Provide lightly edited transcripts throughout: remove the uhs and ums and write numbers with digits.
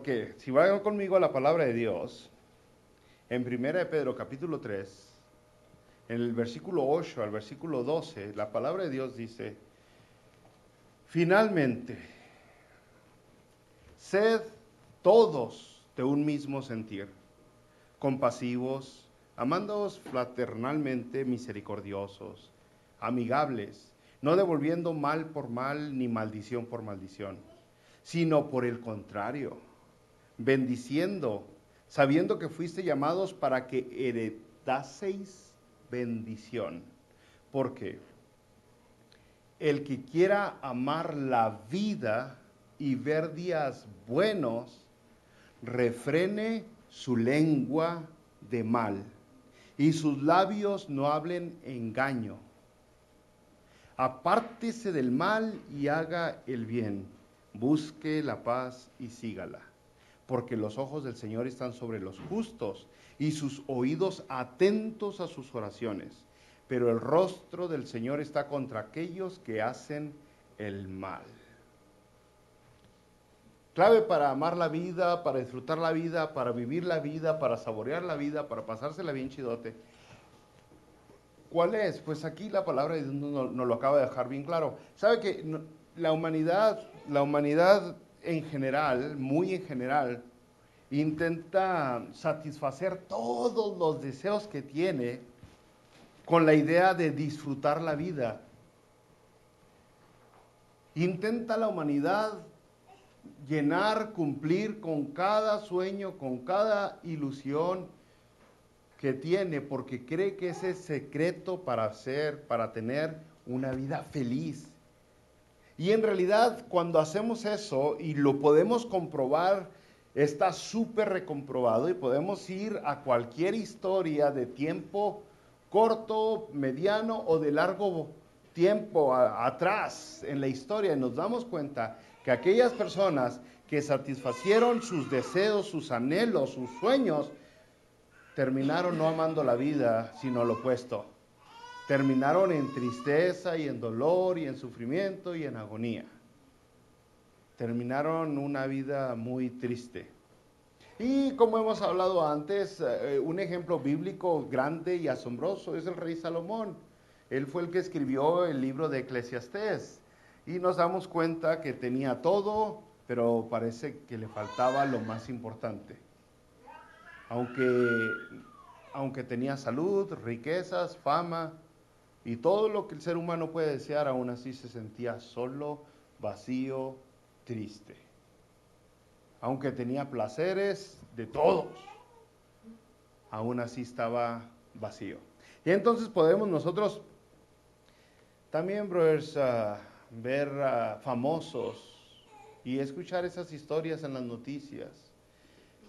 porque si van conmigo a la palabra de Dios, en 1 de Pedro capítulo 3, en el versículo 8 al versículo 12, la palabra de Dios dice, finalmente, sed todos de un mismo sentir, compasivos, amándoos fraternalmente, misericordiosos, amigables, no devolviendo mal por mal ni maldición por maldición, sino por el contrario, bendiciendo, sabiendo que fuiste llamados para que heredaseis bendición. Porque el que quiera amar la vida y ver días buenos, refrene su lengua de mal y sus labios no hablen engaño. Apártese del mal y haga el bien, busque la paz y sígala, porque los ojos del Señor están sobre los justos y sus oídos atentos a sus oraciones, pero el rostro del Señor está contra aquellos que hacen el mal. Clave para amar la vida, para disfrutar la vida, para vivir la vida, para saborear la vida, para pasársela bien chidote. ¿Cuál es? Pues aquí la palabra de Dios nos lo acaba de dejar bien claro. ¿Sabe que la humanidad en general, muy en general, intenta satisfacer todos los deseos que tiene con la idea de disfrutar la vida? Intenta la humanidad llenar, cumplir con cada sueño, con cada ilusión que tiene, porque cree que ese es secreto para tener una vida feliz. Y en realidad, cuando hacemos eso, y lo podemos comprobar, está súper recomprobado, y podemos ir a cualquier historia de tiempo corto, mediano o de largo tiempo atrás en la historia, y nos damos cuenta que aquellas personas que satisfacieron sus deseos, sus anhelos, sus sueños, terminaron no amando la vida, sino lo opuesto. Terminaron en tristeza y en dolor y en sufrimiento y en agonía. Terminaron una vida muy triste. Y como hemos hablado antes, un ejemplo bíblico grande y asombroso es el rey Salomón. Él fue el que escribió el libro de Eclesiastés. Y nos damos cuenta que tenía todo, pero parece que le faltaba lo más importante. Aunque tenía salud, riquezas, fama y todo lo que el ser humano puede desear, aún así se sentía solo, vacío, triste. Aunque tenía placeres de todos, aún así estaba vacío. Y entonces podemos nosotros también, brothers, ver famosos y escuchar esas historias en las noticias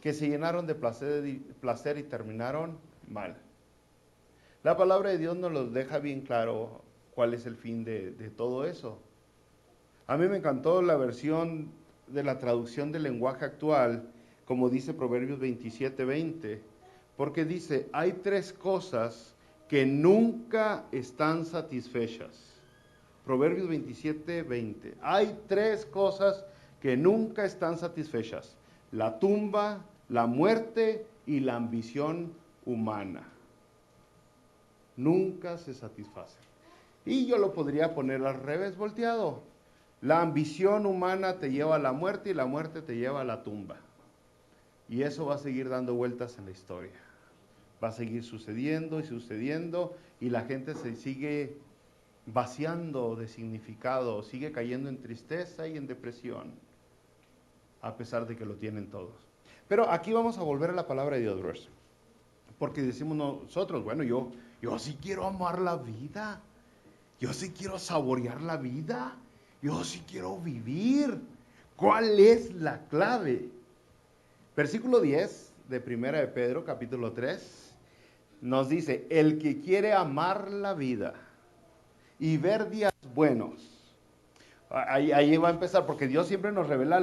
que se llenaron de placer y terminaron mal. La palabra de Dios nos lo deja bien claro cuál es el fin de todo eso. A mí me encantó la versión de la traducción del lenguaje actual, como dice Proverbios 27:20, porque dice, hay tres cosas que nunca están satisfechas. Proverbios 27:20. Hay tres cosas que nunca están satisfechas: la tumba, la muerte y la ambición humana. Nunca se satisfacen. Y yo lo podría poner al revés, volteado. La ambición humana te lleva a la muerte y la muerte te lleva a la tumba. Y eso va a seguir dando vueltas en la historia. Va a seguir sucediendo y sucediendo y la gente se sigue vaciando de significado, sigue cayendo en tristeza y en depresión, a pesar de que lo tienen todos. Pero aquí vamos a volver a la palabra de Dios, brothers, porque decimos nosotros, bueno, yo sí quiero amar la vida, yo sí quiero saborear la vida, yo sí quiero vivir. ¿Cuál es la clave? Versículo 10 de 1 de Pedro, capítulo 3, nos dice, el que quiere amar la vida y ver días buenos. Ahí va a empezar, porque Dios siempre nos revela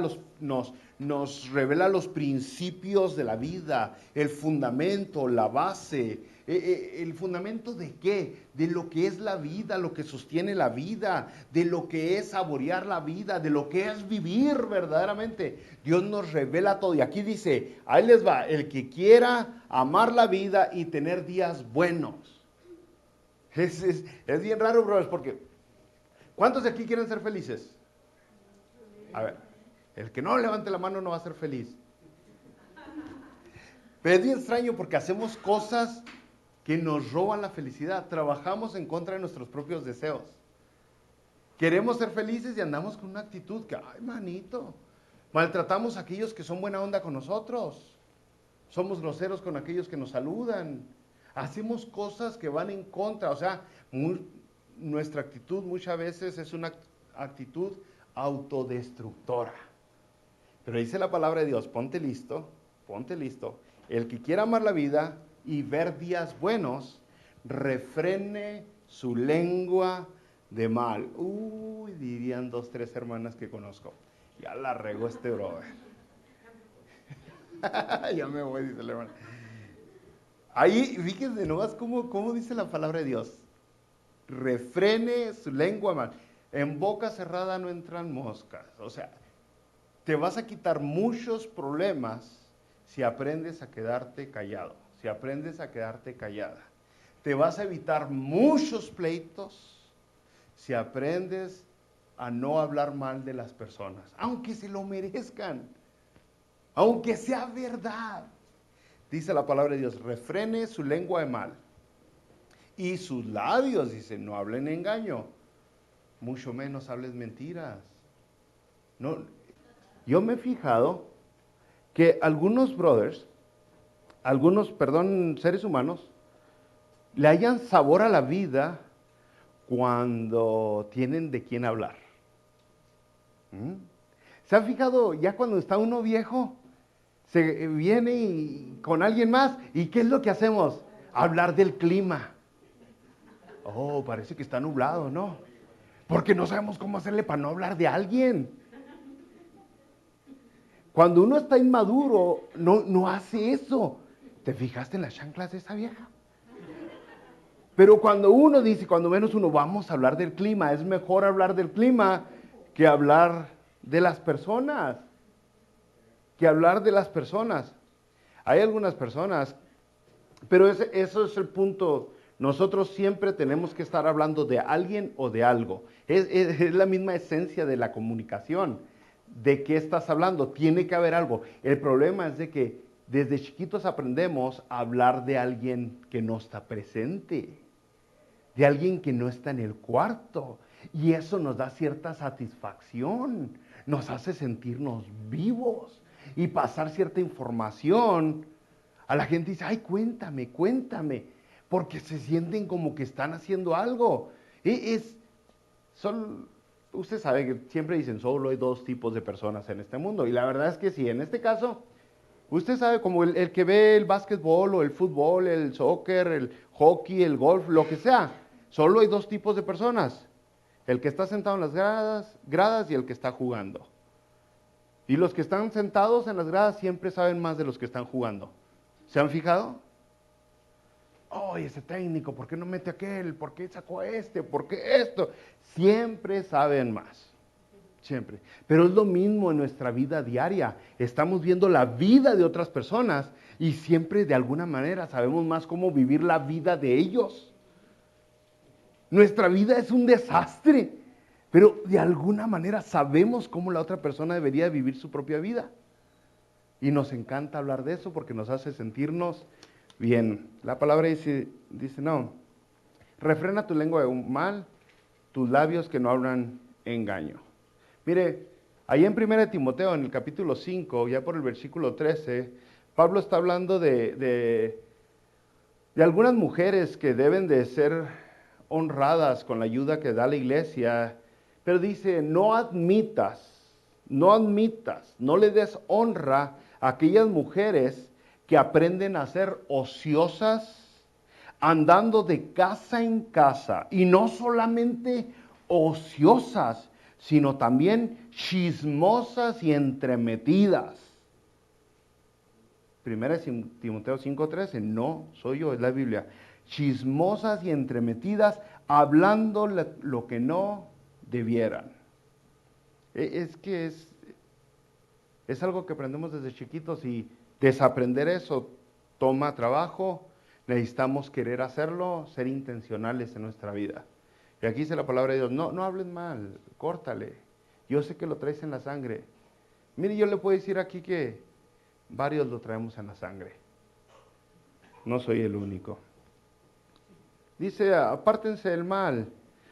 nos revela los principios de la vida, el fundamento, la base. ¿El fundamento de qué? De lo que es la vida, lo que sostiene la vida, de lo que es saborear la vida, de lo que es vivir verdaderamente. Dios nos revela todo. Y aquí dice, ahí les va, el que quiera amar la vida y tener días buenos. Es bien raro, brothers, porque ¿cuántos de aquí quieren ser felices? A ver, el que no levante la mano no va a ser feliz. Pero es bien extraño porque hacemos cosas que nos roban la felicidad. Trabajamos en contra de nuestros propios deseos. Queremos ser felices y andamos con una actitud que, ay, manito, maltratamos a aquellos que son buena onda con nosotros. Somos groseros con aquellos que nos saludan. Hacemos cosas que van en contra. O sea, nuestra actitud muchas veces es una actitud autodestructora. Pero dice la palabra de Dios, ponte listo. El que quiera amar la vida y ver días buenos, refrene su lengua de mal. Uy, dirían 2, 3 hermanas que conozco. Ya la regó este brother. Ya me voy, dice la hermana. Ahí, fíjense nomás cómo dice la palabra de Dios. Refrene su lengua mal. En boca cerrada no entran moscas. O sea, te vas a quitar muchos problemas si aprendes a quedarte callado. Si aprendes a quedarte callada. Te vas a evitar muchos pleitos si aprendes a no hablar mal de las personas, aunque se lo merezcan, aunque sea verdad. Dice la palabra de Dios, refrene su lengua de mal. Y sus labios, dice, no hablen engaño, mucho menos hables mentiras. No, yo me he fijado que algunos seres humanos, le hallan sabor a la vida cuando tienen de quién hablar. ¿Se ha fijado ya cuando está uno viejo? Se viene con alguien más y ¿qué es lo que hacemos? Hablar del clima. Oh, parece que está nublado, ¿no? Porque no sabemos cómo hacerle para no hablar de alguien. Cuando uno está inmaduro, no hace eso. ¿Te fijaste en las chanclas de esa vieja? Pero cuando uno dice, cuando menos uno, vamos a hablar del clima, es mejor hablar del clima que hablar de las personas. Hay algunas personas, pero eso es el punto. Nosotros siempre tenemos que estar hablando de alguien o de algo. Es la misma esencia de la comunicación. ¿De qué estás hablando? Tiene que haber algo. El problema es de que desde chiquitos aprendemos a hablar de alguien que no está presente, de alguien que no está en el cuarto. Y eso nos da cierta satisfacción, nos hace sentirnos vivos y pasar cierta información. A la gente dice, ay, cuéntame, porque se sienten como que están haciendo algo. Usted sabe que siempre dicen, solo hay 2 tipos de personas en este mundo. Y la verdad es que sí, en este caso, usted sabe como el que ve el básquetbol o el fútbol, el soccer, el hockey, el golf, lo que sea. Solo hay 2 tipos de personas. El que está sentado en las gradas y el que está jugando. Y los que están sentados en las gradas siempre saben más de los que están jugando. ¿Se han fijado? Oh, ese técnico, ¿por qué no mete aquel? ¿Por qué sacó este? ¿Por qué esto? Siempre saben más. Siempre. Pero es lo mismo en nuestra vida diaria. Estamos viendo la vida de otras personas y siempre de alguna manera sabemos más cómo vivir la vida de ellos. Nuestra vida es un desastre, pero de alguna manera sabemos cómo la otra persona debería vivir su propia vida. Y nos encanta hablar de eso porque nos hace sentirnos bien. La palabra dice no, refrena tu lengua de mal, tus labios que no hablan engaño. Mire, ahí en 1 Timoteo, en el capítulo 5, ya por el versículo 13, Pablo está hablando de algunas mujeres que deben de ser honradas con la ayuda que da la iglesia, pero dice, no admitas, no le des honra a aquellas mujeres que aprenden a ser ociosas, andando de casa en casa, y no solamente ociosas, sino también chismosas y entremetidas. Primera de Timoteo 5:13, no soy yo, es la Biblia. Chismosas y entremetidas, hablando lo que no debieran. Es que es algo que aprendemos desde chiquitos y desaprender eso toma trabajo. Necesitamos querer hacerlo, ser intencionales en nuestra vida. Y aquí dice la palabra de Dios, no hables mal, córtale. Yo sé que lo traes en la sangre. Mire, yo le puedo decir aquí que varios lo traemos en la sangre. No soy el único. Dice, apártense del mal.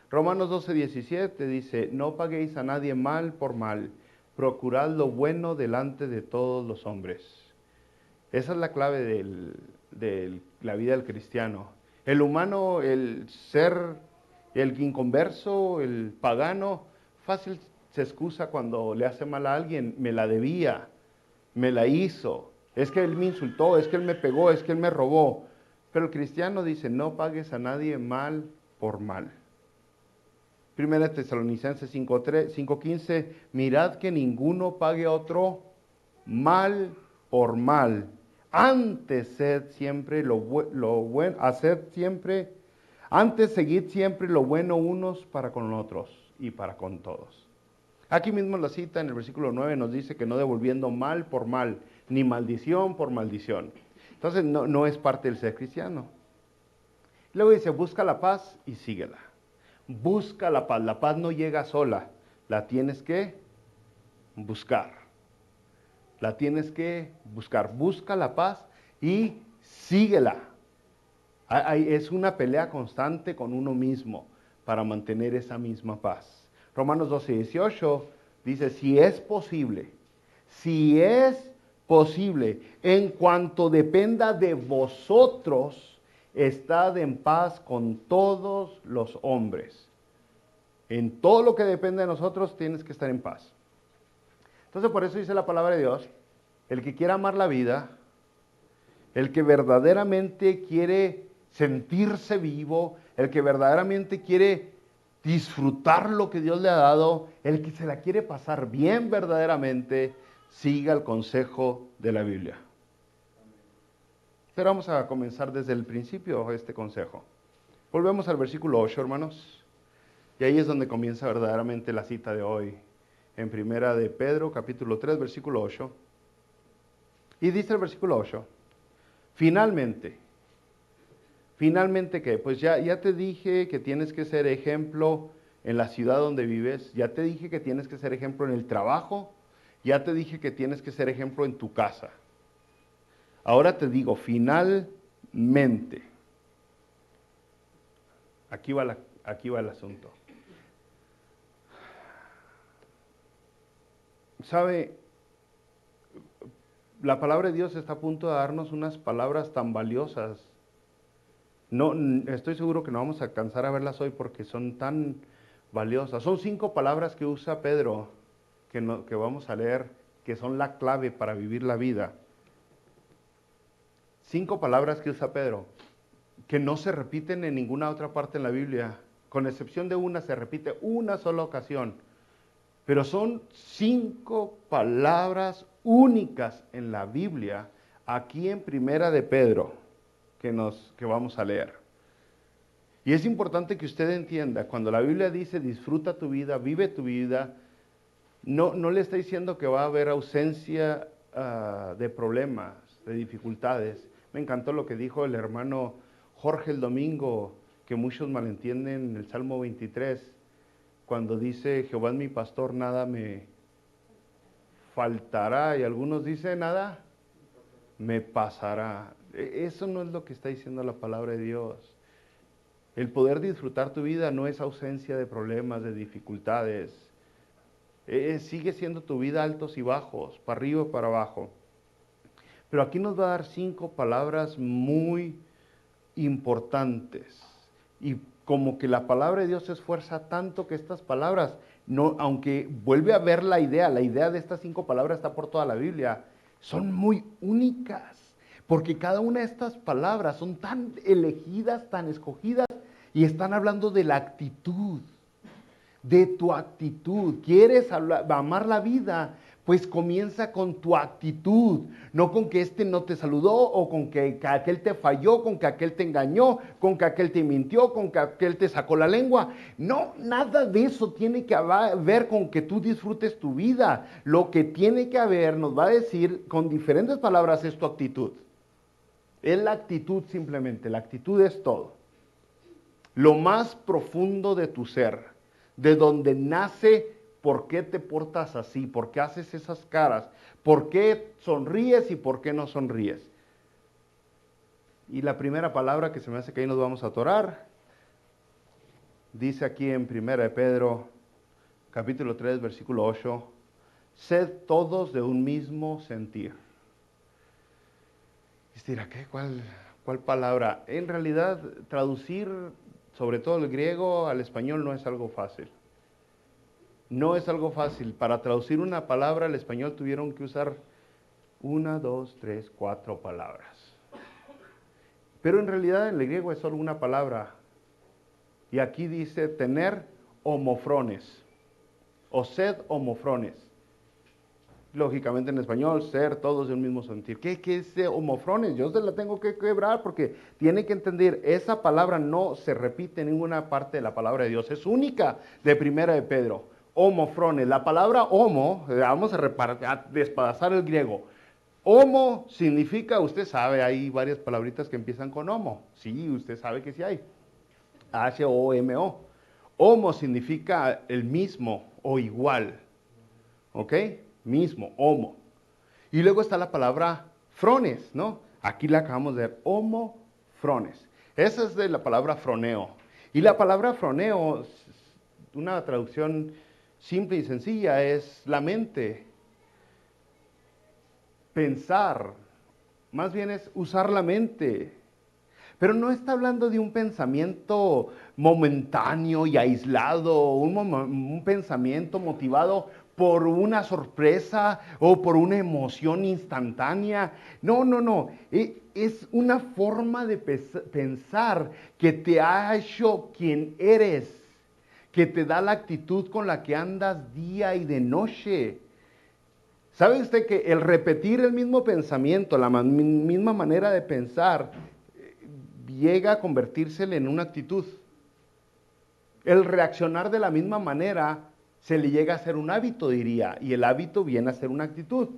Romanos 12:17 dice, no paguéis a nadie mal por mal. Procurad lo bueno delante de todos los hombres. Esa es la clave de la vida del cristiano. El humano, el ser, el inconverso, el pagano, fácil se excusa cuando le hace mal a alguien. Me la debía, me la hizo. Es que él me insultó, es que él me pegó, es que él me robó. Pero el cristiano dice, no pagues a nadie mal por mal. Primera Tesalonicenses 5:15, mirad que ninguno pague a otro mal por mal. Antes seguid siempre lo bueno unos para con otros y para con todos. Aquí mismo la cita en el versículo 9 nos dice que no devolviendo mal por mal, ni maldición por maldición. Entonces no es parte del ser cristiano. Luego dice, busca la paz y síguela. Busca la paz. La paz no llega sola. La tienes que buscar. La tienes que buscar. Busca la paz y síguela. Es una pelea constante con uno mismo para mantener esa misma paz. Romanos 12:18 dice, si es posible, en cuanto dependa de vosotros, estad en paz con todos los hombres. En todo lo que depende de nosotros, tienes que estar en paz. Entonces, por eso dice la palabra de Dios, el que quiera amar la vida, el que verdaderamente quiere sentirse vivo, el que verdaderamente quiere disfrutar lo que Dios le ha dado, el que se la quiere pasar bien verdaderamente, siga el consejo de la Biblia. Pero vamos a comenzar desde el principio este consejo. Volvemos al versículo 8, hermanos. Y ahí es donde comienza verdaderamente la cita de hoy. En primera de Pedro, capítulo 3, versículo 8. Y dice el versículo 8, finalmente, ¿qué? Pues ya te dije que tienes que ser ejemplo en la ciudad donde vives, ya te dije que tienes que ser ejemplo en el trabajo, ya te dije que tienes que ser ejemplo en tu casa. Ahora te digo, finalmente, aquí va el asunto. ¿Sabe? La palabra de Dios está a punto de darnos unas palabras tan valiosas. No, estoy seguro que no vamos a alcanzar a verlas hoy porque son tan valiosas. Son 5 palabras que usa Pedro, que vamos a leer, que son la clave para vivir la vida. 5 palabras que usa Pedro, que no se repiten en ninguna otra parte en la Biblia. Con excepción de una, se repite una sola ocasión. Pero son 5 palabras únicas en la Biblia, aquí en Primera de Pedro, que vamos a leer. Y es importante que usted entienda, cuando la Biblia dice disfruta tu vida, vive tu vida, no le está diciendo que va a haber ausencia de problemas, de dificultades. Me encantó lo que dijo el hermano Jorge el domingo, que muchos malentienden el Salmo 23, cuando dice Jehová es mi pastor, nada me faltará, y algunos dicen nada me pasará. Eso no es lo que está diciendo la palabra de Dios. El poder disfrutar tu vida no es ausencia de problemas, de dificultades. Sigue siendo tu vida altos y bajos, para arriba y para abajo. Pero aquí nos va a dar 5 palabras muy importantes. Y como que la palabra de Dios se esfuerza tanto que estas palabras, aunque vuelve a ver la idea de estas 5 palabras está por toda la Biblia, son muy únicas. Porque cada una de estas palabras son tan elegidas, tan escogidas, y están hablando de la actitud, de tu actitud. ¿Quieres amar la vida? Pues comienza con tu actitud, no con que este no te saludó o con que aquel te falló, con que aquel te engañó, con que aquel te mintió, con que aquel te sacó la lengua. No, nada de eso tiene que ver con que tú disfrutes tu vida. Lo que tiene que haber, nos va a decir con diferentes palabras, es tu actitud. Es la actitud simplemente, la actitud es todo. Lo más profundo de tu ser, de donde nace. ¿Por qué te portas así? ¿Por qué haces esas caras? ¿Por qué sonríes y por qué no sonríes? Y la primera palabra que se me hace que ahí nos vamos a atorar, dice aquí en 1 de Pedro, capítulo 3, versículo 8, sed todos de un mismo sentir. Y dirá, ¿qué? ¿Cuál palabra? En realidad, traducir, sobre todo el griego al español, no es algo fácil. No es algo fácil. Para traducir una palabra al español tuvieron que usar 1, 2, 3, 4 palabras. Pero en realidad en el griego es solo una palabra. Y aquí dice tener homofrones. O sed homofrones. Lógicamente en español, ser todos de un mismo sentir. ¿Qué es homofrones? Yo se la tengo que quebrar porque tiene que entender, esa palabra no se repite en ninguna parte de la palabra de Dios. Es única de 1 de Pedro. Homofrones. La palabra homo, vamos a despedazar el griego. Homo significa, usted sabe, hay varias palabritas que empiezan con homo. Sí, usted sabe que sí hay. H-O-M-O. Homo significa el mismo o igual. ¿Ok? Mismo, homo. Y luego está la palabra frones, ¿no? Aquí la acabamos de ver, homofrones. Esa es de la palabra froneo. Y la palabra froneo, una traducción simple y sencilla, es la mente. Pensar, más bien es usar la mente. Pero no está hablando de un pensamiento momentáneo y aislado, un pensamiento motivado por una sorpresa o por una emoción instantánea. No. Es una forma de pensar que te ha hecho quien eres, que te da la actitud con la que andas día y de noche. ¿Sabe usted que el repetir el mismo pensamiento, la misma manera de pensar, llega a convertírsele en una actitud? El reaccionar de la misma manera se le llega a ser un hábito, diría, y el hábito viene a ser una actitud.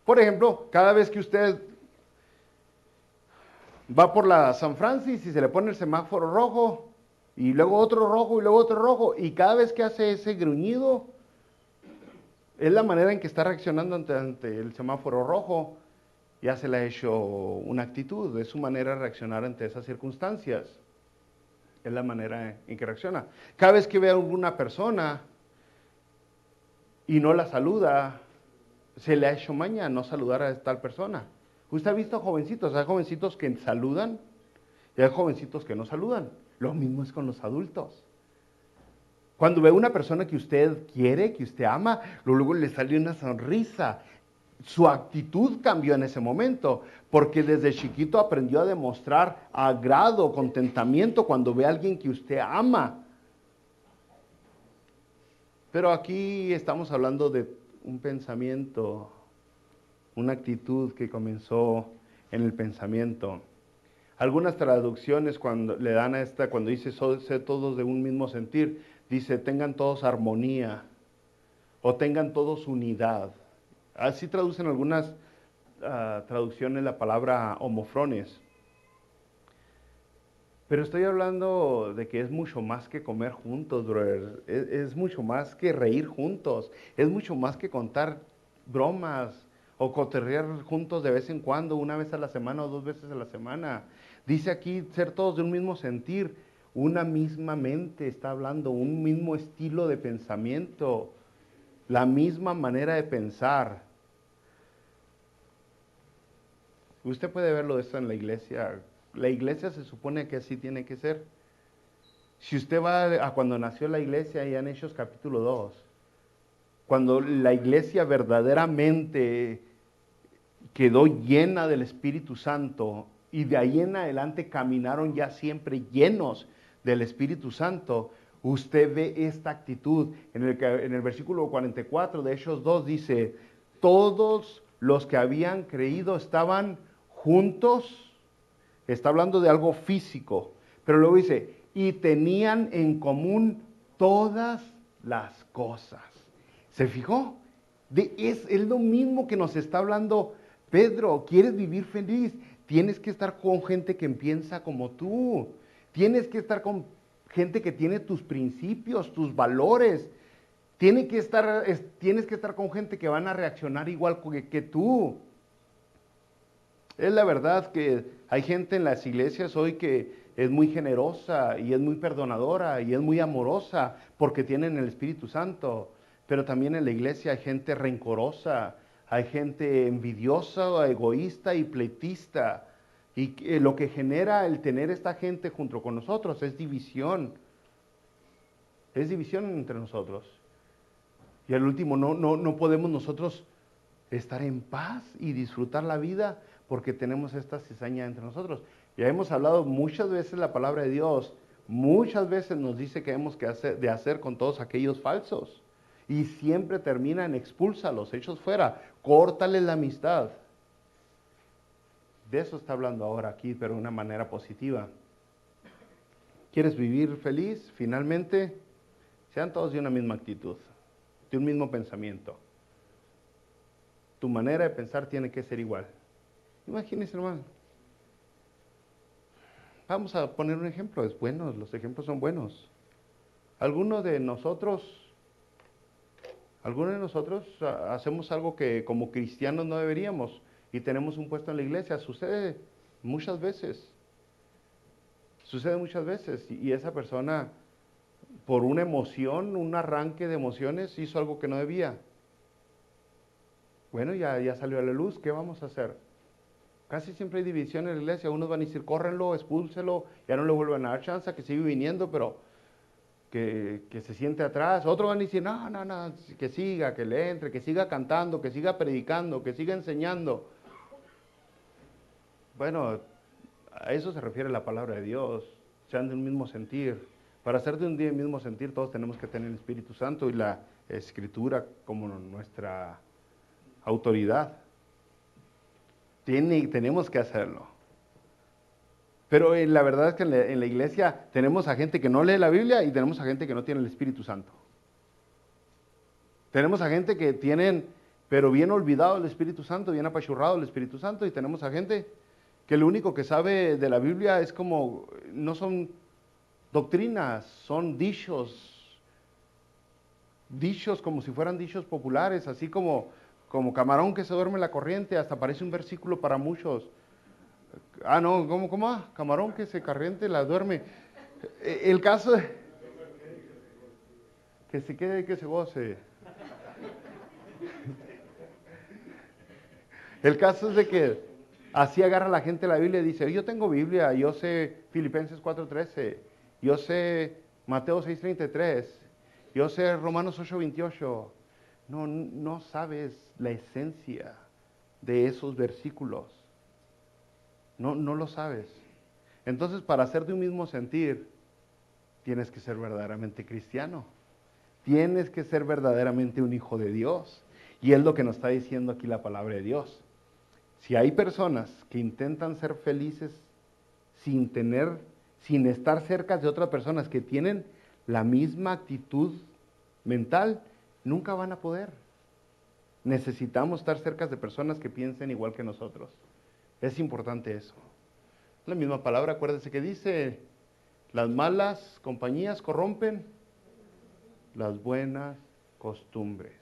Por ejemplo, cada vez que usted va por la San Francis y se le pone el semáforo rojo, y luego otro rojo, y luego otro rojo, y cada vez que hace ese gruñido, es la manera en que está reaccionando ante el semáforo rojo. Ya se le ha hecho una actitud, es su manera de reaccionar ante esas circunstancias. Es la manera en que reacciona. Cada vez que ve a alguna persona y no la saluda, se le ha hecho maña no saludar a tal persona. Usted ha visto jovencitos, hay jovencitos que saludan y hay jovencitos que no saludan. Lo mismo es con los adultos. Cuando ve a una persona que usted quiere, que usted ama, luego le sale una sonrisa. Su actitud cambió en ese momento, porque desde chiquito aprendió a demostrar agrado, contentamiento cuando ve a alguien que usted ama. Pero aquí estamos hablando de un pensamiento, una actitud que comenzó en el pensamiento. Algunas traducciones cuando le dan a esta, cuando dice sé todos de un mismo sentir, dice tengan todos armonía o tengan todos unidad. Así traducen algunas traducciones la palabra homofrones. Pero estoy hablando de que es mucho más que comer juntos, brother. Es mucho más que reír juntos. Es mucho más que contar bromas o cotorrear juntos de vez en cuando, una vez a la semana o 2 veces a la semana. Dice aquí ser todos de un mismo sentir, una misma mente está hablando, un mismo estilo de pensamiento, la misma manera de pensar. Usted puede verlo esto en la iglesia. La iglesia se supone que así tiene que ser. Si usted va a cuando nació la iglesia, ya en Hechos capítulo 2, cuando la iglesia verdaderamente quedó llena del Espíritu Santo y de ahí en adelante caminaron ya siempre llenos del Espíritu Santo, Usted ve esta actitud. En el versículo 44 de Hechos 2 dice, todos los que habían creído estaban juntos. Está hablando de algo físico. Pero luego dice, y tenían en común todas las cosas. ¿Se fijó? Es lo mismo que nos está hablando Pedro. ¿Quieres vivir feliz? Tienes que estar con gente que piensa como tú. Tienes que estar con gente que tiene tus principios, tus valores. Tienes que estar con gente que van a reaccionar igual que tú. Es la verdad que hay gente en las iglesias hoy que es muy generosa y es muy perdonadora y es muy amorosa porque tienen el Espíritu Santo. Pero también en la iglesia hay gente rencorosa, hay gente envidiosa, egoísta y pleitista. Y lo que genera el tener esta gente junto con nosotros es división. Es división entre nosotros. Y al último, no podemos nosotros estar en paz y disfrutar la vida porque tenemos esta cizaña entre nosotros. Ya hemos hablado muchas veces la palabra de Dios, muchas veces nos dice que hemos de hacer con todos aquellos falsos. Y siempre termina en expúlsalos, hechos fuera, córtale la amistad. De eso está hablando ahora aquí, pero de una manera positiva. ¿Quieres vivir feliz? Finalmente, sean todos de una misma actitud, de un mismo pensamiento. Tu manera de pensar tiene que ser igual. Imagínense, hermano. Vamos a poner un ejemplo, es bueno, los ejemplos son buenos. Algunos de nosotros hacemos algo que como cristianos no deberíamos y tenemos un puesto en la iglesia. Sucede muchas veces. Y esa persona, por una emoción, un arranque de emociones, hizo algo que no debía. Bueno, ya salió a la luz, ¿qué vamos a hacer? Casi siempre hay división en la iglesia. Unos van a decir, córrenlo, expúlselo, ya no le vuelvan a dar chance, que siga viniendo, pero que se siente atrás. Otros van a decir, no, que siga, que le entre, que siga cantando, que siga predicando, que siga enseñando. Bueno, a eso se refiere la palabra de Dios, sean de un mismo sentir. Para ser de un mismo sentir, todos tenemos que tener el Espíritu Santo y la Escritura como nuestra autoridad. Tenemos que hacerlo. Pero la verdad es que en la iglesia tenemos a gente que no lee la Biblia y tenemos a gente que no tiene el Espíritu Santo. Tenemos a gente que tienen, pero bien olvidado el Espíritu Santo, bien apachurrado el Espíritu Santo, y tenemos a gente que lo único que sabe de la Biblia es como, no son doctrinas, son dichos como si fueran dichos populares, así como camarón que se duerme en la corriente, hasta parece un versículo para muchos. No, ¿cómo? Camarón que se corriente la duerme. El caso es que se quede y que se goce. El caso es de que así agarra la gente la Biblia y dice, yo tengo Biblia, yo sé Filipenses 4:13, yo sé Mateo 6:33, yo sé Romanos 8:28. No sabes la esencia de esos versículos. No lo sabes. Entonces, para ser de un mismo sentir, tienes que ser verdaderamente cristiano. Tienes que ser verdaderamente un hijo de Dios. Y es lo que nos está diciendo aquí la palabra de Dios. Si hay personas que intentan ser felices sin estar cerca de otras personas que tienen la misma actitud mental, nunca van a poder. Necesitamos estar cerca de personas que piensen igual que nosotros. Es importante eso. La misma palabra, acuérdese que dice, las malas compañías corrompen las buenas costumbres.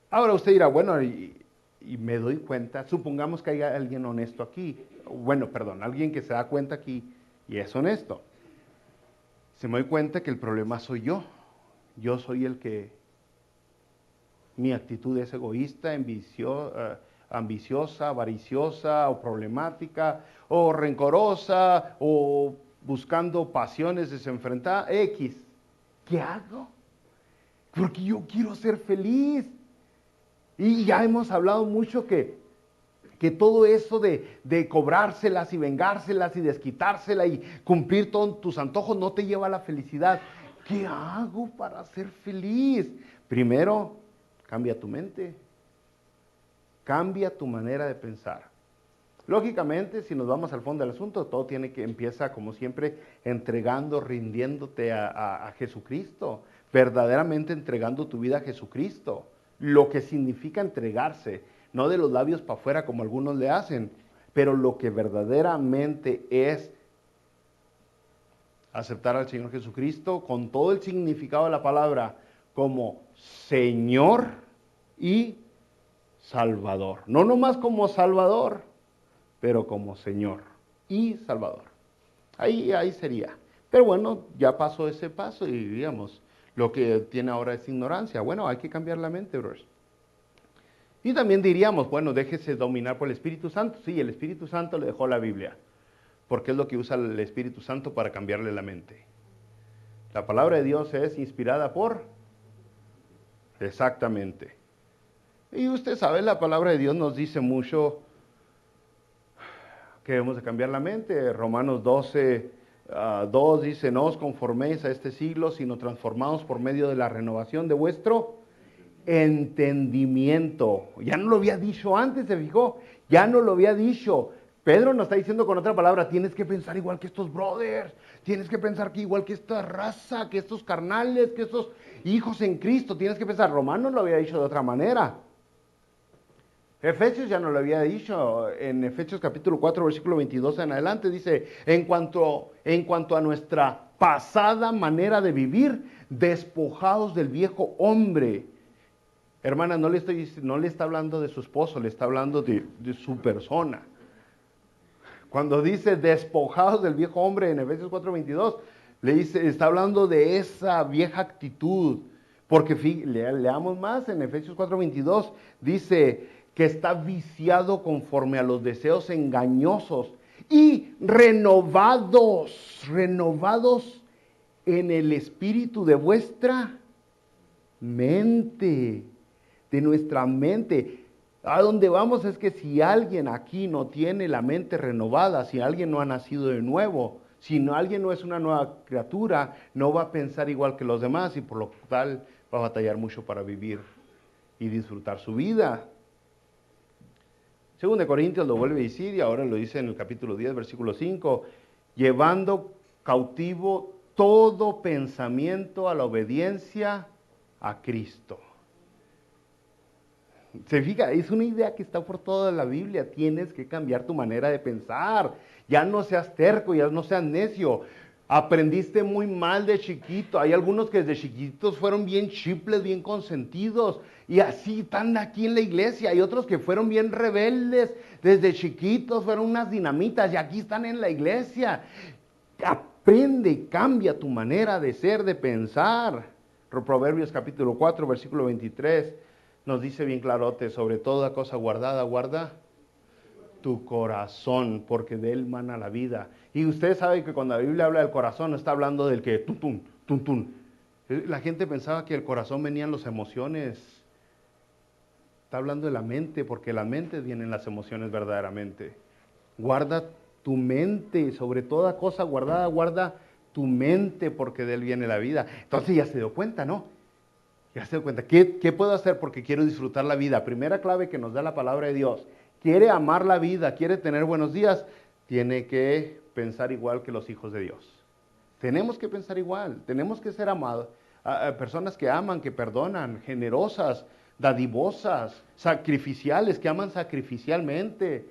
Ahora usted dirá, bueno, y me doy cuenta, supongamos que haya alguien honesto aquí, alguien que se da cuenta aquí y es honesto. Se me doy cuenta que el problema soy yo. Yo soy el que, mi actitud es egoísta, ambiciosa, avariciosa o problemática o rencorosa o buscando pasiones desenfrentadas, X. ¿Qué hago? Porque yo quiero ser feliz. Y ya hemos hablado mucho que que todo eso de cobrárselas y vengárselas y desquitárselas y cumplir todos tus antojos no te lleva a la felicidad. ¿Qué hago para ser feliz? Primero, cambia tu mente. Cambia tu manera de pensar. Lógicamente, si nos vamos al fondo del asunto, todo empieza, como siempre, entregando, rindiéndote a Jesucristo. Verdaderamente entregando tu vida a Jesucristo. Lo que significa entregarse, no de los labios para afuera como algunos le hacen, pero lo que verdaderamente es aceptar al Señor Jesucristo con todo el significado de la palabra como Señor y Salvador. No nomás como Salvador, pero como Señor y Salvador. Ahí sería. Pero bueno, ya pasó ese paso y digamos, lo que tiene ahora es ignorancia. Bueno, hay que cambiar la mente, brothers. Y también diríamos, bueno, déjese dominar por el Espíritu Santo. Sí, el Espíritu Santo le dejó la Biblia, porque es lo que usa el Espíritu Santo para cambiarle la mente. La palabra de Dios es inspirada por... Exactamente. Y usted sabe, la palabra de Dios nos dice mucho que debemos de cambiar la mente. Romanos 12, 2 dice, no os conforméis a este siglo, sino transformaos por medio de la renovación de vuestro entendimiento. Ya no lo había dicho antes, ¿se fijó? Ya no lo había dicho. Pedro nos está diciendo con otra palabra, tienes que pensar igual que estos brothers, tienes que pensar que igual que esta raza, que estos carnales, que estos hijos en Cristo, tienes que pensar. Romanos lo había dicho de otra manera. Efesios ya no lo había dicho, en Efesios capítulo 4, versículo 22 en adelante, dice, en cuanto a nuestra pasada manera de vivir, despojados del viejo hombre. Hermana, no le está hablando de su esposo, le está hablando de su persona. Cuando dice despojados del viejo hombre en Efesios 4:22, está hablando de esa vieja actitud. Porque leamos más en Efesios 4:22, dice que está viciado conforme a los deseos engañosos y renovados en el espíritu de vuestra mente, de nuestra mente. A donde vamos es que si alguien aquí no tiene la mente renovada, si alguien no ha nacido de nuevo, si alguien no es una nueva criatura, no va a pensar igual que los demás y por lo tal va a batallar mucho para vivir y disfrutar su vida. Según de Corintios lo vuelve a decir y ahora lo dice en el capítulo 10, versículo 5, llevando cautivo todo pensamiento a la obediencia a Cristo. Se fija, es una idea que está por toda la Biblia. Tienes que cambiar tu manera de pensar. Ya no seas terco, ya no seas necio. Aprendiste muy mal de chiquito. Hay algunos que desde chiquitos fueron bien chiples, bien consentidos. Y así están aquí en la iglesia. Hay otros que fueron bien rebeldes. Desde chiquitos fueron unas dinamitas y aquí están en la iglesia. Aprende, cambia tu manera de ser, de pensar. Proverbios capítulo 4, versículo 23. Nos dice bien clarote, sobre toda cosa guardada, guarda tu corazón, porque de él mana la vida. Y usted sabe que cuando la Biblia habla del corazón, no está hablando del que tum, tum, tum, tum. La gente pensaba que el corazón venían las emociones. Está hablando de la mente, porque la mente vienen las emociones verdaderamente. Guarda tu mente, sobre toda cosa guardada, guarda tu mente, porque de él viene la vida. Entonces ya se dio cuenta, ¿no? Ya se dio cuenta, ¿qué puedo hacer porque quiero disfrutar la vida? Primera clave que nos da la palabra de Dios. Quiere amar la vida, quiere tener buenos días, tiene que pensar igual que los hijos de Dios. Tenemos que pensar igual, tenemos que ser amados, personas que aman, que perdonan, generosas, dadivosas, sacrificiales, que aman sacrificialmente.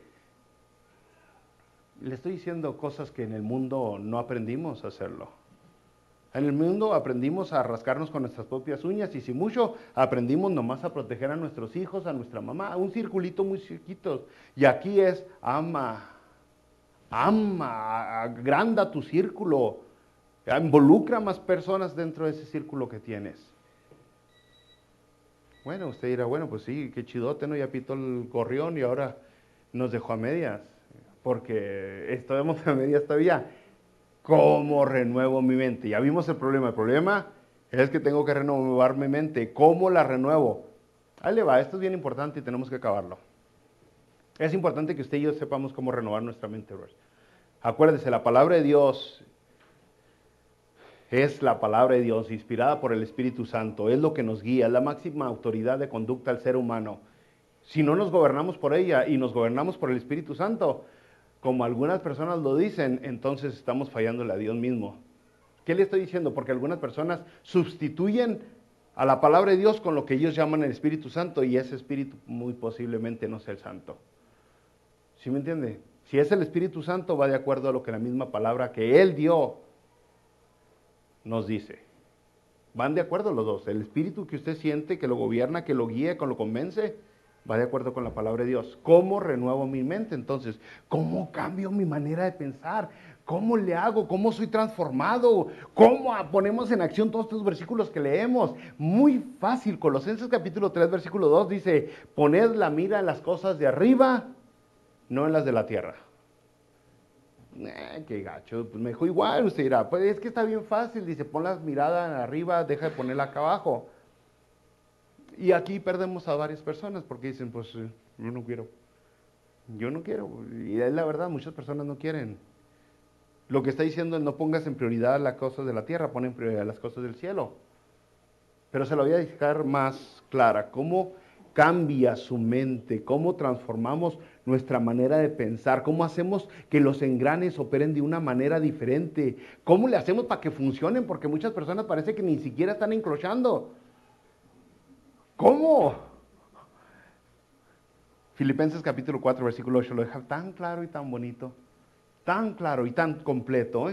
Le estoy diciendo cosas que en el mundo no aprendimos a hacerlo. En el mundo aprendimos a rascarnos con nuestras propias uñas y si mucho aprendimos nomás a proteger a nuestros hijos, a nuestra mamá, un circulito muy chiquito. Y aquí es ama, agranda tu círculo, involucra más personas dentro de ese círculo que tienes. Bueno, usted dirá, bueno, pues sí, qué chidote, ¿no? Ya pitó el gorrión y ahora nos dejó a medias, porque estamos a medias todavía. ¿Cómo renuevo mi mente? Ya vimos el problema. El problema es que tengo que renovar mi mente. ¿Cómo la renuevo? Ahí le va, esto es bien importante y tenemos que acabarlo. Es importante que usted y yo sepamos cómo renovar nuestra mente, brothers. Acuérdese, la palabra de Dios es la palabra de Dios, inspirada por el Espíritu Santo. Es lo que nos guía, es la máxima autoridad de conducta al ser humano. Si no nos gobernamos por ella y nos gobernamos por el Espíritu Santo, como algunas personas lo dicen, entonces estamos fallándole a Dios mismo. ¿Qué le estoy diciendo? Porque algunas personas sustituyen a la palabra de Dios con lo que ellos llaman el Espíritu Santo, y ese Espíritu muy posiblemente no sea el Santo. ¿Sí me entiende? Si es el Espíritu Santo, va de acuerdo a lo que la misma palabra que Él dio nos dice. Van de acuerdo los dos. El Espíritu que usted siente, que lo gobierna, que lo guía, que lo convence, va de acuerdo con la palabra de Dios. ¿Cómo renuevo mi mente? Entonces, ¿cómo cambio mi manera de pensar? ¿Cómo le hago? ¿Cómo soy transformado? ¿Cómo ponemos en acción todos estos versículos que leemos? Muy fácil. Colosenses capítulo 3, versículo 2 dice, poned la mira en las cosas de arriba, no en las de la tierra. Qué gacho, pues me dijo igual, usted dirá, pues es que está bien fácil, dice, pon la mirada arriba, deja de ponerla acá abajo. Y aquí perdemos a varias personas porque dicen, pues yo no quiero, y es la verdad, muchas personas no quieren. Lo que está diciendo es no pongas en prioridad las cosas de la tierra, pon en prioridad las cosas del cielo. Pero se lo voy a dejar más clara, cómo cambia su mente, cómo transformamos nuestra manera de pensar, cómo hacemos que los engranes operen de una manera diferente, cómo le hacemos para que funcionen, porque muchas personas parece que ni siquiera están enclochando. ¿Cómo? Filipenses capítulo 4, versículo 8, lo deja tan claro y tan bonito, tan claro y tan completo.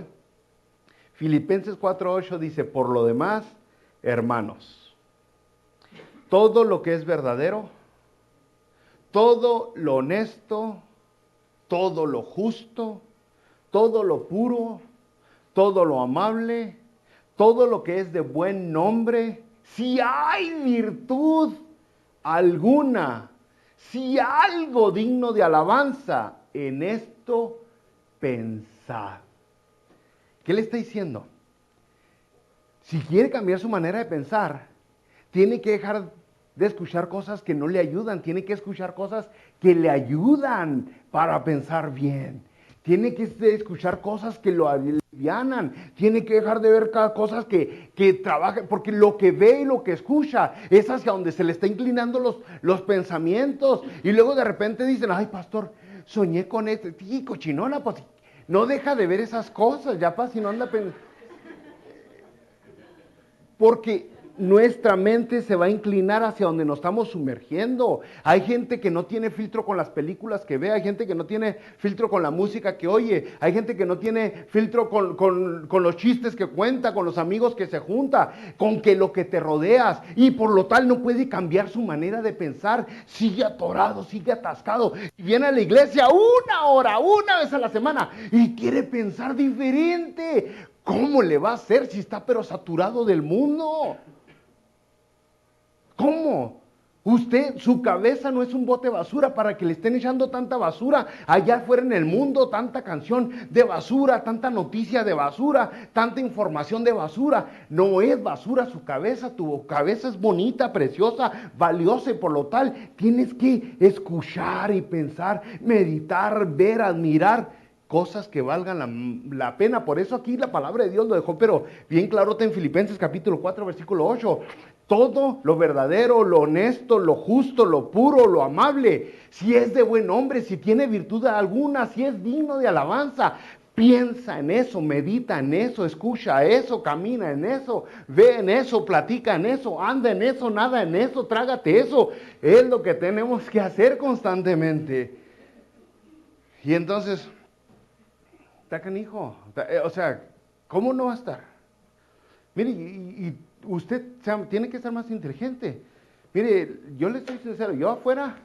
Filipenses 4, 8 dice, por lo demás, hermanos, todo lo que es verdadero, todo lo honesto, todo lo justo, todo lo puro, todo lo amable, todo lo que es de buen nombre, si hay virtud alguna, si algo digno de alabanza, en esto pensad. ¿Qué le está diciendo? Si quiere cambiar su manera de pensar, tiene que dejar de escuchar cosas que no le ayudan, tiene que escuchar cosas que le ayudan para pensar bien. Tiene que escuchar cosas que lo alivianan, tiene que dejar de ver cosas que trabajan, porque lo que ve y lo que escucha es hacia donde se le está inclinando los pensamientos. Y luego de repente dicen, ay pastor, soñé con esto, y cochinona, pues no deja de ver esas cosas, ya si no anda pensando. Porque nuestra mente se va a inclinar hacia donde nos estamos sumergiendo. Hay gente que no tiene filtro con las películas que ve, hay gente que no tiene filtro con la música que oye, hay gente que no tiene filtro con los chistes que cuenta, con los amigos que se junta, con que lo que te rodeas, y por lo tal no puede cambiar su manera de pensar, sigue atorado, sigue atascado, y viene a la iglesia una hora, una vez a la semana, y quiere pensar diferente. ¿Cómo le va a hacer si está pero saturado del mundo? ¿Cómo? Usted, su cabeza no es un bote de basura para que le estén echando tanta basura allá afuera en el mundo, tanta canción de basura, tanta noticia de basura, tanta información de basura. No es basura su cabeza, tu cabeza es bonita, preciosa, valiosa, y por lo tal tienes que escuchar y pensar, meditar, ver, admirar cosas que valgan la pena. Por eso aquí la palabra de Dios lo dejó, pero bien claro en Filipenses capítulo 4, versículo 8. Todo lo verdadero, lo honesto, lo justo, lo puro, lo amable, si es de buen hombre, si tiene virtud alguna, si es digno de alabanza, piensa en eso, medita en eso, escucha eso, camina en eso, ve en eso, platica en eso, anda en eso, nada en eso, trágate eso. Es lo que tenemos que hacer constantemente. Y entonces, está canijo, o sea, ¿cómo no va a estar? Mire, y usted tiene que ser más inteligente. Mire, yo le estoy sincero, yo afuera,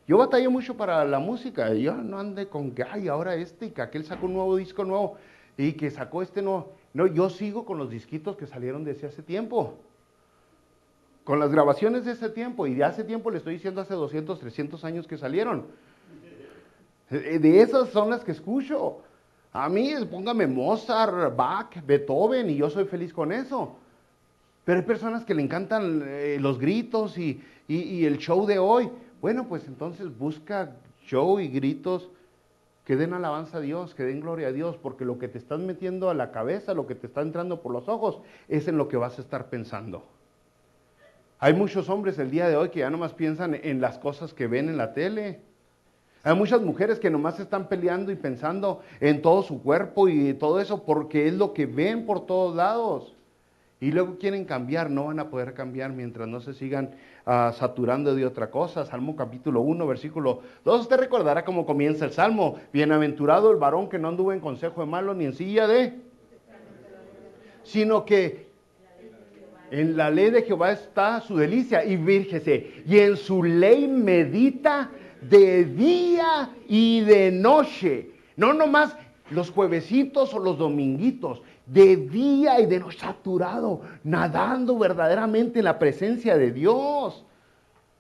yo batallo mucho para la música. Yo no ande con que, ay, ahora y que aquel sacó un nuevo disco nuevo y que sacó este nuevo. No, yo sigo con los disquitos que salieron desde hace tiempo. Con las grabaciones de ese tiempo, y de hace tiempo le estoy diciendo hace 200, 300 años que salieron. De esas son las que escucho. A mí, póngame Mozart, Bach, Beethoven, y yo soy feliz con eso. Pero hay personas que le encantan los gritos y el show de hoy. Bueno, pues entonces busca show y gritos que den alabanza a Dios, que den gloria a Dios, porque lo que te estás metiendo a la cabeza, lo que te está entrando por los ojos, es en lo que vas a estar pensando. Hay muchos hombres el día de hoy que ya nomás piensan en las cosas que ven en la tele. Hay muchas mujeres que nomás están peleando y pensando en todo su cuerpo y todo eso porque es lo que ven por todos lados. Y luego quieren cambiar, no van a poder cambiar mientras no se sigan saturando de otra cosa. Salmo capítulo 1, versículo 2. Usted recordará cómo comienza el Salmo. Bienaventurado el varón que no anduvo en consejo de malo ni en silla de... Sino que en la ley de Jehová está su delicia. Y fíjese, y en su ley medita de día y de noche. No nomás los juevesitos o los dominguitos, de día y de noche, saturado, nadando verdaderamente en la presencia de Dios.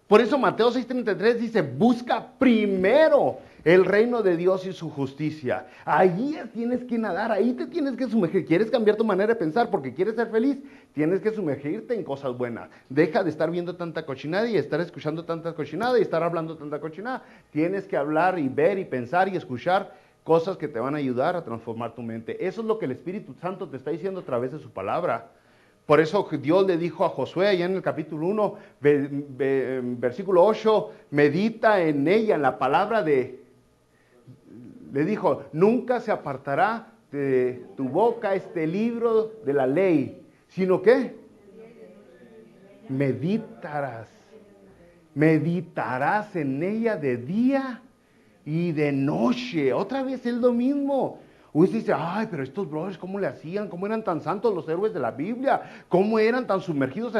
Por eso Mateo 6:33 dice, busca primero el reino de Dios y su justicia. Ahí tienes que nadar, ahí te tienes que sumergir. ¿Quieres cambiar tu manera de pensar porque quieres ser feliz? Tienes que sumergirte en cosas buenas. Deja de estar viendo tanta cochinada y estar escuchando tanta cochinada y estar hablando tanta cochinada. Tienes que hablar y ver y pensar y escuchar cosas que te van a ayudar a transformar tu mente. Eso es lo que el Espíritu Santo te está diciendo a través de su palabra. Por eso Dios le dijo a Josué, allá en el capítulo 1, versículo 8, medita en ella, en la palabra le dijo, nunca se apartará de tu boca este libro de la ley, sino que meditarás en ella de día y de noche. Otra vez es lo mismo. Usted dice, ay, pero estos brothers, ¿cómo le hacían? ¿Cómo eran tan santos los héroes de la Biblia? ¿Cómo eran tan sumergidos?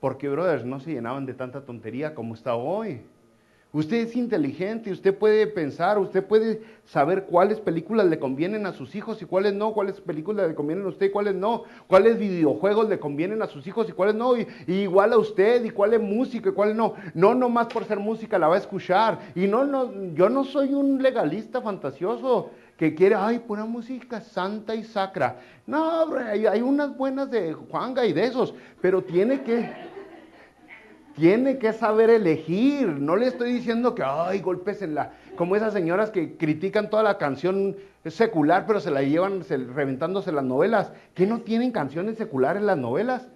Porque, brothers, no se llenaban de tanta tontería como está hoy. Usted es inteligente, usted puede pensar, usted puede saber cuáles películas le convienen a sus hijos y cuáles no, cuáles películas le convienen a usted y cuáles no, cuáles videojuegos le convienen a sus hijos y cuáles no, y igual a usted, y cuál es música y cuál no. No nomás por ser música la va a escuchar. Y yo no soy un legalista fantasioso que quiere, ay, pura música santa y sacra. No, bro, hay unas buenas de Juanga y de esos, pero tiene que saber elegir. No le estoy diciendo que, ay, golpes como esas señoras que critican toda la canción secular, pero se la llevan reventándose las novelas. ¿Qué no tienen canciones seculares las novelas?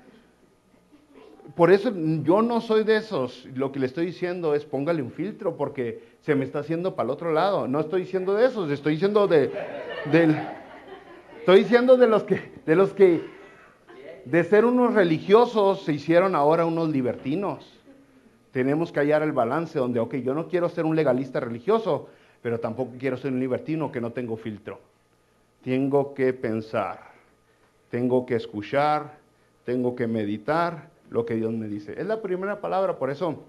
Por eso yo no soy de esos. Lo que le estoy diciendo es póngale un filtro porque se me está haciendo para el otro lado. No estoy diciendo de esos, estoy diciendo estoy diciendo de los que de ser unos religiosos se hicieron ahora unos libertinos. Tenemos que hallar el balance donde, ok, yo no quiero ser un legalista religioso, pero tampoco quiero ser un libertino que no tengo filtro. Tengo que pensar, tengo que escuchar, tengo que meditar lo que Dios me dice. Es la primera palabra, por eso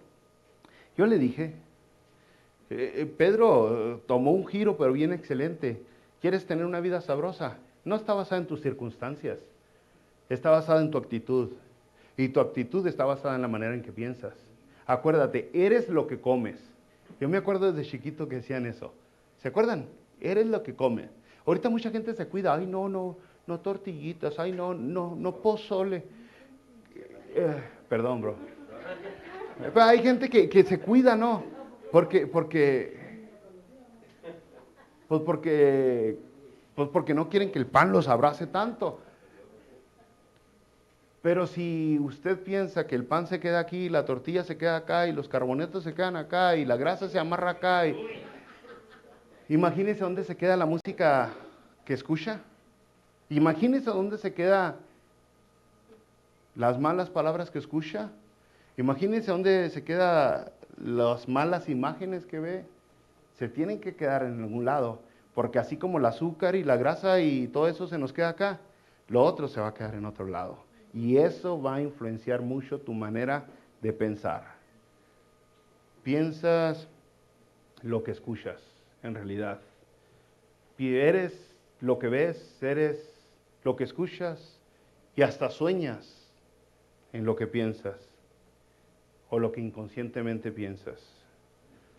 yo le dije, Pedro tomó un giro, pero bien excelente. ¿Quieres tener una vida sabrosa? No está basada en tus circunstancias, está basada en tu actitud. Y tu actitud está basada en la manera en que piensas. Acuérdate, eres lo que comes. Yo me acuerdo desde chiquito que decían eso. ¿Se acuerdan? Eres lo que comes. Ahorita mucha gente se cuida. Ay, no tortillitas. Ay, no pozole. Perdón, bro. Pero hay gente que se cuida, ¿no? Porque no quieren que el pan los abrace tanto. Pero si usted piensa que el pan se queda aquí, la tortilla se queda acá, y los carbonetos se quedan acá, y la grasa se amarra acá, imagínese dónde se queda la música que escucha. Imagínese dónde se quedan las malas palabras que escucha. Imagínese dónde se quedan las malas imágenes que ve. Se tienen que quedar en algún lado, porque así como el azúcar y la grasa y todo eso se nos queda acá, lo otro se va a quedar en otro lado. Y eso va a influenciar mucho tu manera de pensar. Piensas lo que escuchas, en realidad. Eres lo que ves, eres lo que escuchas y hasta sueñas en lo que piensas o lo que inconscientemente piensas.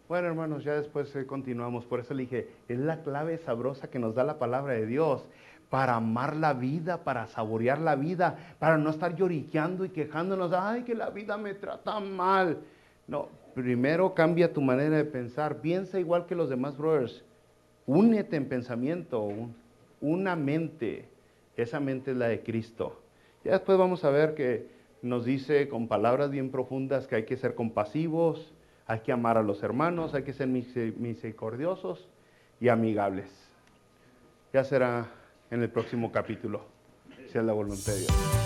Bueno, hermanos, ya después continuamos. Por eso le dije, es la clave sabrosa que nos da la palabra de Dios. Para amar la vida, para saborear la vida, para no estar lloriqueando y quejándonos, ay, que la vida me trata mal. No, primero cambia tu manera de pensar. Piensa igual que los demás brothers. Únete en pensamiento, una mente. Esa mente es la de Cristo. Ya después vamos a ver que nos dice con palabras bien profundas que hay que ser compasivos, hay que amar a los hermanos, hay que ser misericordiosos y amigables. Ya será en el próximo capítulo, si es la voluntad de Dios.